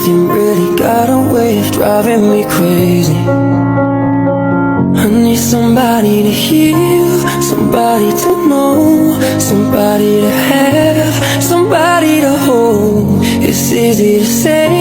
Everything really got a way of driving me crazy. I need somebody to heal, somebody to know, somebody to have, somebody to hold. It's easy to say,